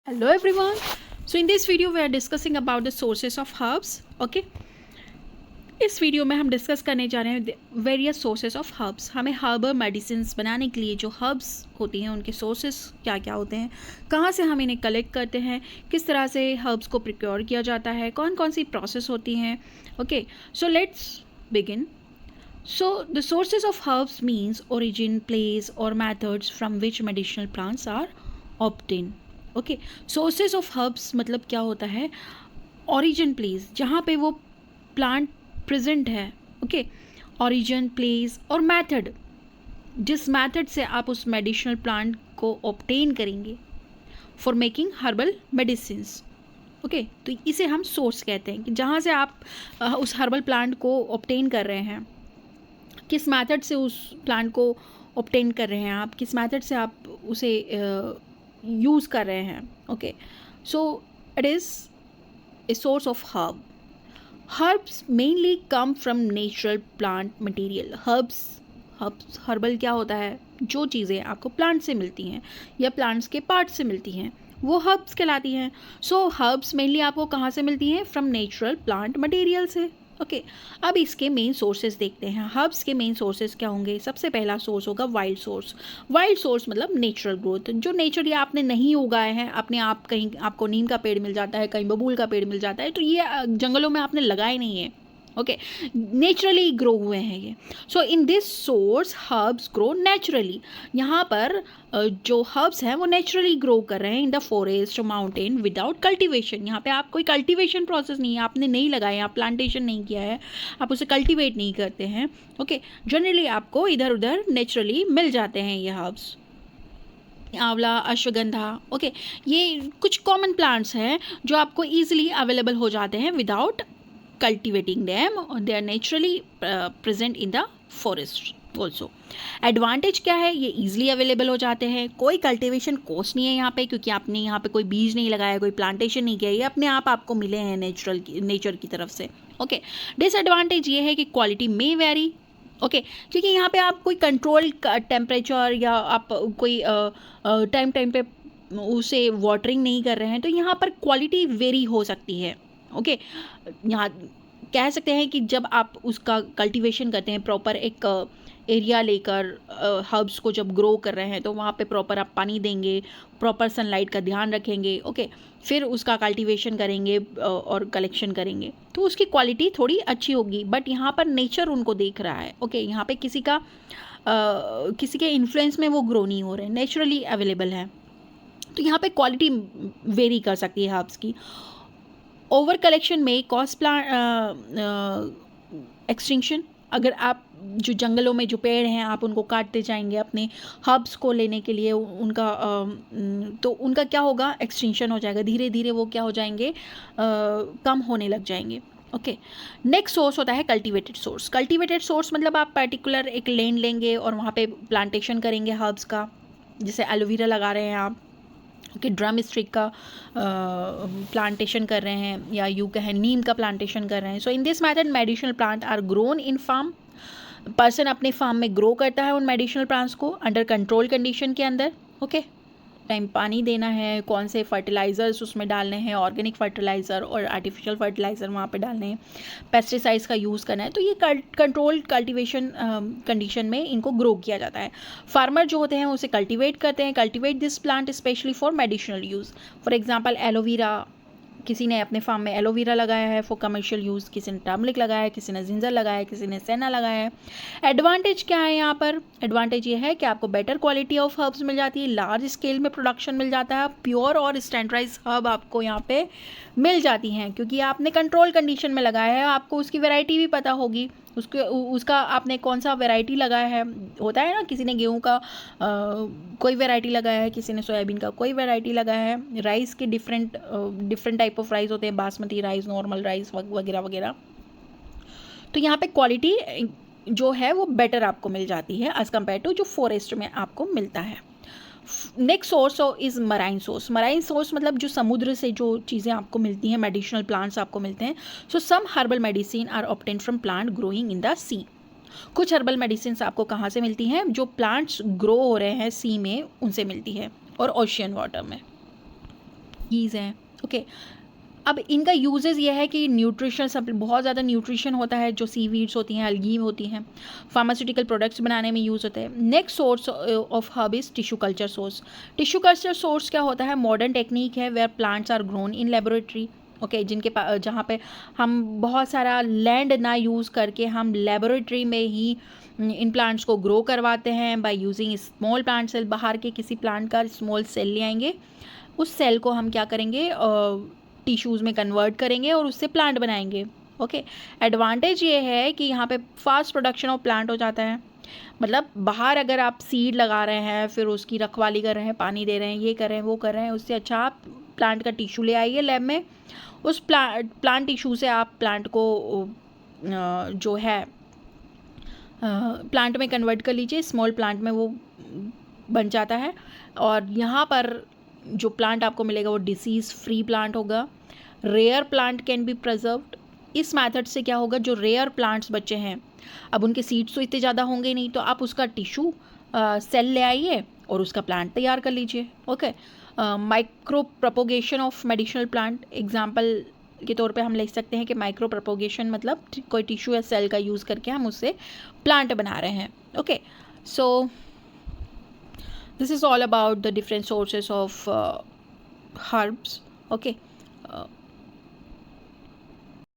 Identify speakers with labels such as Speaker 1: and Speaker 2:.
Speaker 1: Hello everyone. So in this video we are discussing about the sources of herbs. Okay. इस video में हम discuss करने जा रहे हैं वेरियस सोर्सेज ऑफ हर्ब्स. हमें हर्बल मेडिसिन बनाने के लिए जो हर्ब्स होती हैं उनके सोर्सेज क्या क्या होते हैं, कहाँ से हम इन्हें कलेक्ट करते हैं, किस तरह से हर्ब्स को प्रिक्योर किया जाता है, कौन कौन सी प्रोसेस होती हैं. Okay, so let's begin. So the sources of herbs means origin, place or methods from which medicinal plants are obtained. Okay, sources of herbs मतलब क्या होता है, ऑरिजिन प्लेस जहाँ पे वो प्लांट प्रेजेंट है. ओके, ऑरिजिन, प्लेस और method, जिस मेथड से आप उस मेडिसिनल प्लांट को ऑब्टेन करेंगे for making herbal medicines. Okay, तो इसे हम सोर्स कहते हैं कि जहाँ से आप उस हर्बल प्लांट को ऑब्टेन कर रहे हैं, किस मेथड से उस प्लांट को ऑब्टेन कर रहे हैं आप, किस मेथड से आप उसे यूज़ कर रहे हैं. Okay, so it is a source of herb. Herbs mainly come from natural plant material. Herbs herbal क्या होता है, जो चीज़ें आपको प्लांट से मिलती हैं या प्लांट्स के पार्ट से मिलती हैं वो हर्ब्स कहलाती हैं. सो हर्ब्स मेनली आपको कहाँ से मिलती हैं, फ्रॉम नेचुरल प्लांट मटेरियल से. ओके, अब इसके मेन सोर्सेज देखते हैं. हर्ब्स के मेन सोर्सेज क्या होंगे. सबसे पहला सोर्स होगा वाइल्ड सोर्स. वाइल्ड सोर्स मतलब नेचुरल ग्रोथ, जो नेचुरली आपने नहीं उगाए हैं अपने आप. कहीं आपको नीम का पेड़ मिल जाता है, कहीं बबूल का पेड़ मिल जाता है, तो ये जंगलों में आपने लगाए नहीं है. ओके, नेचुरली ग्रो हुए हैं ये. So in this source herbs grow naturally. यहाँ पर जो हर्ब्स हैं वो नेचुरली ग्रो कर रहे हैं in the forest, mountain, without cultivation. यहाँ पे आप कोई कल्टीवेशन प्रोसेस नहीं है, आपने नहीं लगाया, आप प्लांटेशन नहीं किया है, आप उसे कल्टीवेट नहीं करते हैं. ओके, जनरली आपको इधर उधर नेचुरली मिल जाते हैं ये हर्ब्स. आंवला, अश्वगंधा. ओके, ये कुछ कॉमन प्लांट्स हैं जो आपको ईजिली अवेलेबल हो जाते हैं without cultivating them. They are naturally present in the forest also. Advantage क्या है, ये ईजिली अवेलेबल हो जाते हैं, कोई कल्टीवेशन कॉस्ट नहीं है यहाँ पे, क्योंकि आपने यहाँ पे कोई बीज नहीं लगाया, कोई प्लांटेशन नहीं किया, ये अपने आप आपको मिले हैं नेचर की तरफ से. ओके, डिसएडवांटेज ये है कि क्वालिटी में वेरी. ओके, क्योंकि यहाँ पे आप कोई कंट्रोल टेम्परेचर या आप कोई टाइम पे उसे वाटरिंग नहीं कर रहे हैं, तो यहाँ पर क्वालिटी वेरी हो सकती है. ओके, यहाँ कह सकते हैं कि जब आप उसका कल्टीवेशन करते हैं प्रॉपर एक एरिया लेकर, हर्ब्स को जब ग्रो कर रहे हैं तो वहाँ पे प्रॉपर आप पानी देंगे, प्रॉपर सनलाइट का ध्यान रखेंगे. ओके, फिर उसका कल्टीवेशन करेंगे और कलेक्शन करेंगे, तो उसकी क्वालिटी थोड़ी अच्छी होगी. बट यहाँ पर नेचर उनको देख रहा है. ओके, यहाँ पे किसी के इन्फ्लुएंस में वो ग्रो नहीं हो रहे, नेचुरली अवेलेबल है, तो यहाँ पे क्वालिटी वेरी कर सकती है हर्ब्स की. ओवर कलेक्शन में कॉस्ट एक्सटिंक्शन. अगर आप जो जंगलों में जो पेड़ हैं आप उनको काटते जाएंगे अपने हर्ब्स को लेने के लिए, तो उनका क्या होगा, एक्सटिंक्शन हो जाएगा. धीरे धीरे वो क्या हो जाएंगे, कम होने लग जाएंगे. ओके, नेक्स्ट सोर्स होता है कल्टीवेटेड सोर्स. कल्टीवेटेड सोर्स मतलब आप पर्टिकुलर एक लैंड लेंगे और वहाँ पे प्लांटेशन करेंगे हर्ब्स का. जैसे एलोवेरा लगा रहे हैं आप, कि ड्रम स्टिक का प्लांटेशन कर रहे हैं, या यूँ कहें नीम का प्लांटेशन कर रहे हैं. So in this method medicinal plant are grown in farm. Person अपने फार्म में ग्रो करता है उन मेडिसिनल प्लांट्स को अंडर कंट्रोल कंडीशन के अंदर. ओके, टाइम पानी देना है, कौन से फर्टिलाइज़र्स उसमें डालने हैं, ऑर्गेनिक फर्टिलाइज़र और आर्टिफिशियल फर्टिलाइज़र वहाँ पे डालने हैं, पेस्टिसाइड्स का यूज़ करना है. तो ये कंट्रोल कल्टीवेशन कंडीशन में इनको ग्रो किया जाता है. फार्मर जो होते हैं उसे कल्टीवेट करते हैं. Cultivate this plant specially for medicinal use. For example aloe vera, किसी ने अपने फार्म में एलोवेरा लगाया है फॉर कमर्शियल यूज़, किसी ने टर्मरिक लगाया है, किसी ने जिंजर लगाया है, किसी ने सेना लगाया है. एडवांटेज क्या है यहाँ पर, एडवांटेज ये है कि आपको बेटर क्वालिटी ऑफ हर्ब्स मिल जाती है, लार्ज स्केल में प्रोडक्शन मिल जाता है, प्योर और स्टैंडर्डाइज हर्ब आपको यहाँ पे मिल जाती हैं, क्योंकि आपने कंट्रोल कंडीशन में लगाया है. आपको उसकी वैरायटी भी पता होगी, उसका आपने कौन सा वैरायटी लगाया है. होता है ना, किसी ने गेहूं का कोई वैरायटी लगाया है, किसी ने सोयाबीन का कोई वैरायटी लगाया है. राइस के डिफरेंट टाइप ऑफ राइस होते हैं, बासमती राइस, नॉर्मल राइस वगैरह वगैरह. तो यहाँ पे क्वालिटी जो है वो बेटर आपको मिल जाती है एज़ कम्पेयर टू जो फॉरेस्ट में आपको मिलता है. Next source is marine source. Marine source मतलब जो समुद्र से जो चीज़ें आपको मिलती हैं, मेडिसिनल प्लांट्स आपको मिलते हैं. So some herbal medicine are obtained from plant growing in the sea. कुछ हर्बल मेडिसिन आपको कहाँ से मिलती हैं, जो प्लांट्स ग्रो हो रहे हैं सी में, उनसे मिलती है, और ओशियन वाटर में. कीज़ हैं। ओके, अब इनका यूजेस ये है कि न्यूट्रिशन सब बहुत ज़्यादा न्यूट्रिशन होता है, जो सीवीड्स होती हैं, अलगी होती हैं, फार्मास्यूटिकल प्रोडक्ट्स बनाने में यूज़ होते हैं। Next source of herb is tissue culture source. Tissue culture source क्या होता है? मॉडर्न टेक्निक है where plants are grown in laboratory. Okay, जहाँ पे हम बहुत सारा लैंड ना यूज़ करके हम लेबोरेटरी में ही इन प्लांट्स को ग्रो करवाते हैं by using small plant cell. बाहर के किसी प्लांट का स्मॉल सेल ले आएंगे, उस सेल को हम क्या करेंगे, टिश्यूज़ में कन्वर्ट करेंगे और उससे प्लांट बनाएंगे। ओके, एडवांटेज ये है कि यहाँ पे फास्ट प्रोडक्शन ऑफ प्लांट हो जाता है। मतलब बाहर अगर आप सीड लगा रहे हैं, फिर उसकी रखवाली कर रहे हैं, पानी दे रहे हैं, ये कर रहे हैं, वो कर रहे हैं, उससे अच्छा आप प्लांट का टिश्यू ले आइए लैब में, उस प्लांट टिश्यू से आप प्लांट को जो है प्लांट में कन्वर्ट कर लीजिए, स्मॉल प्लांट में वो बन जाता है। और यहाँ पर जो प्लांट आपको मिलेगा वो डिसीज़ फ्री प्लांट होगा। Rare plant can be preserved. इस मेथड से क्या होगा, जो रेयर प्लांट्स बचे हैं, अब उनके सीड्स तो इतने ज़्यादा होंगे नहीं, तो आप उसका टिश्यू सेल ले आइए और उसका प्लांट तैयार कर लीजिए। Okay, micro propagation of medicinal plant, example के तौर पे हम लिख सकते हैं कि माइक्रो प्रोपोगेशन मतलब कोई टिश्यू या सेल का यूज़ करके हम उससे प्लांट बना रहे हैं। Okay, so this is all about the different sources of herbs. Okay,